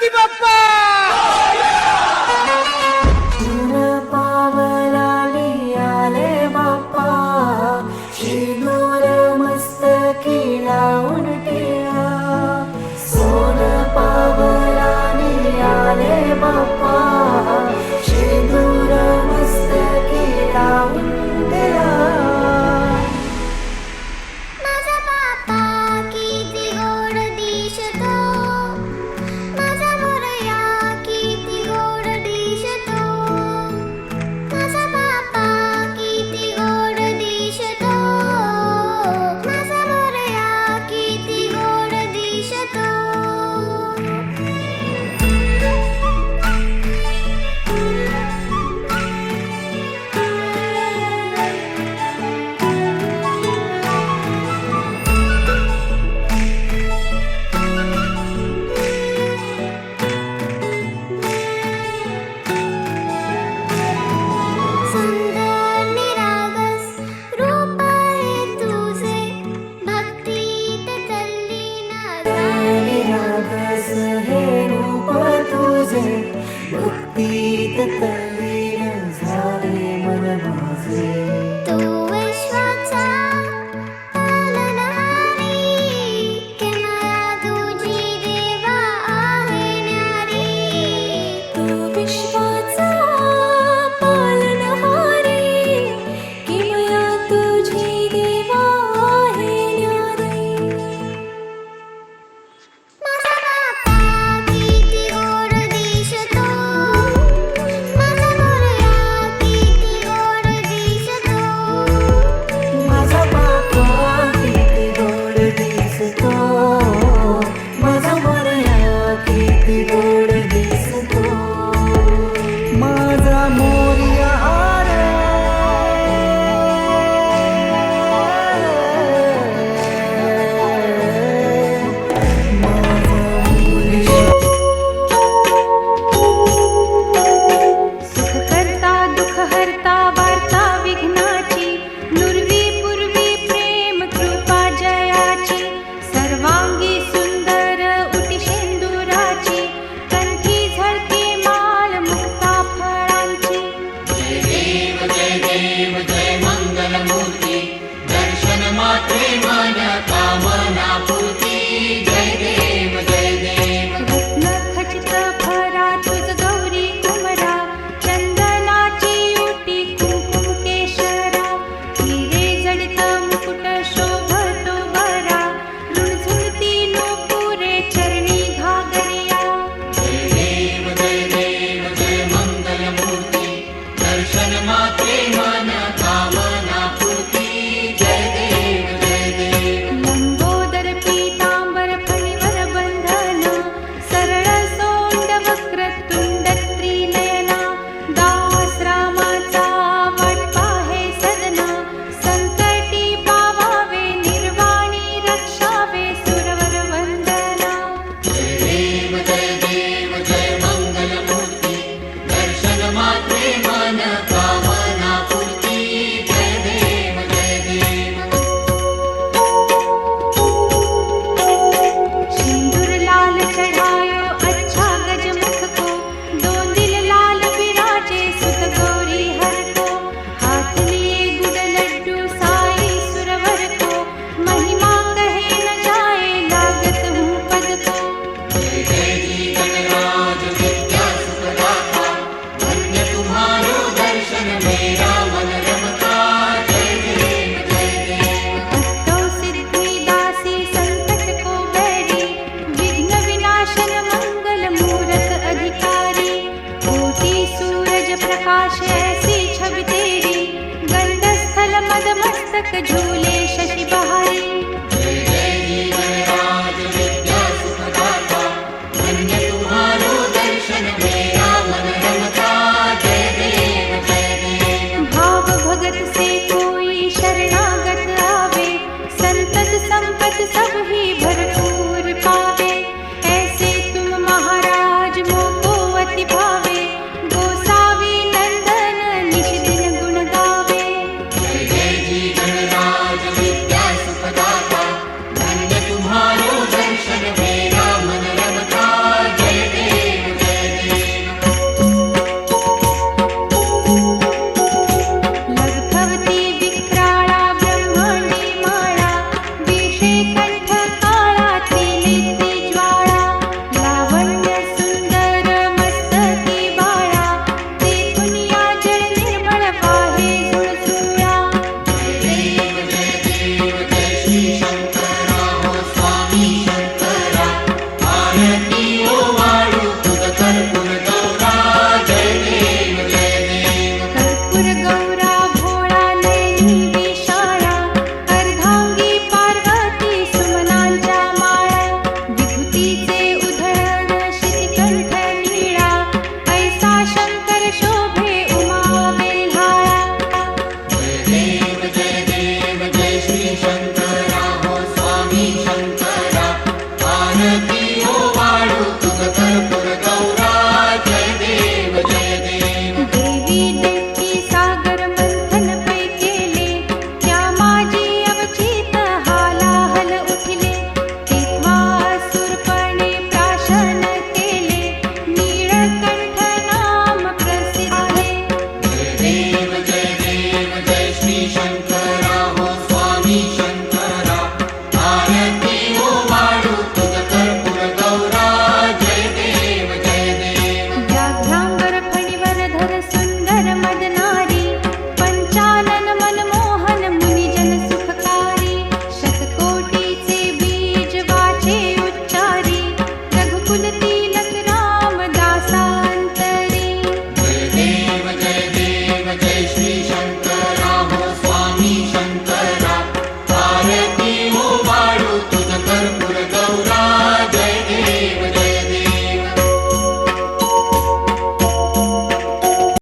गणपती बाप्पा भक्तीत तल्लीन झाले मन माझे. तू विश्वाचा पालनहारी, किमया तुझी देवा आहे न्यारी. तू विश्वाचा पालनहारी, किमया तुझी देवा आहे न्यारी. माझा बाप्पा किती गोड दिसतो, माझा मोरया किती गोड दिसतो. माझा बाप्पा किती गोड दिसतो, माझा मोरया किती गोड दिसतो. माझा मोरया रे, माझा मोरया. सुख करता दुःख हरता वार्ता विघ्नाची, नुरवी पूर्वी प्रेम कृपा जयाची. सर्वांगी सुंदर उटी शेंदुराची, कंठी झळके माल मुक्ता फळांची. जय देव जय देव जय मंगलमूर्ती, दर्शन मात्रे मन कामना पूर्ती. जय देव जय देव. रत्न खचित भरा तुझ गौरी कुमरा, चंदनाची उटी कुंकुम केशरा. हिरे जडित मुकुट शोभतो बरा, रुणझुणती नूपुरे चरणी घागरिया. जय देव जय देव जय मंगलमूर्ती, दर्शन मात्रे मन कामना पूर्ती. जय देव जय देव. लंबोदर पीतांबर फणीवर बंधन, सरळ सोंड वक्र तुंड त्रिनयना. दास रामाचा वाटपा हे सदना, संकटी पावावे निर्वाणी रक्षावे सुरवर वंदना. जय देव जय मंगलमूर्ती, दर्शन मात्रे मन कामना पूर्ती. जय देव जय देव. सिंदूर लाल चढ़ायो अच्छा गजमुख को, दो दिल लाल विराजे सुत गौरी हर को. हाथ लिए गुड़ लड्डू साई सुरवर को, महिमा कहे न जाए लागत हूँ पद को. जय जय जी गणराज विद्या सुखदाता, धन्य तुम्हारो दर्शन मेरा मन रमता. जय देव जय देव. अष्टौ सिद्धि दासी संकट को बैरी, विघ्न विनाशन मंगल मूरत अधिकारी. कोटि सूरज प्रकाश ऐसी छवि तेरी, गंध स्थल मद मस्तक झूले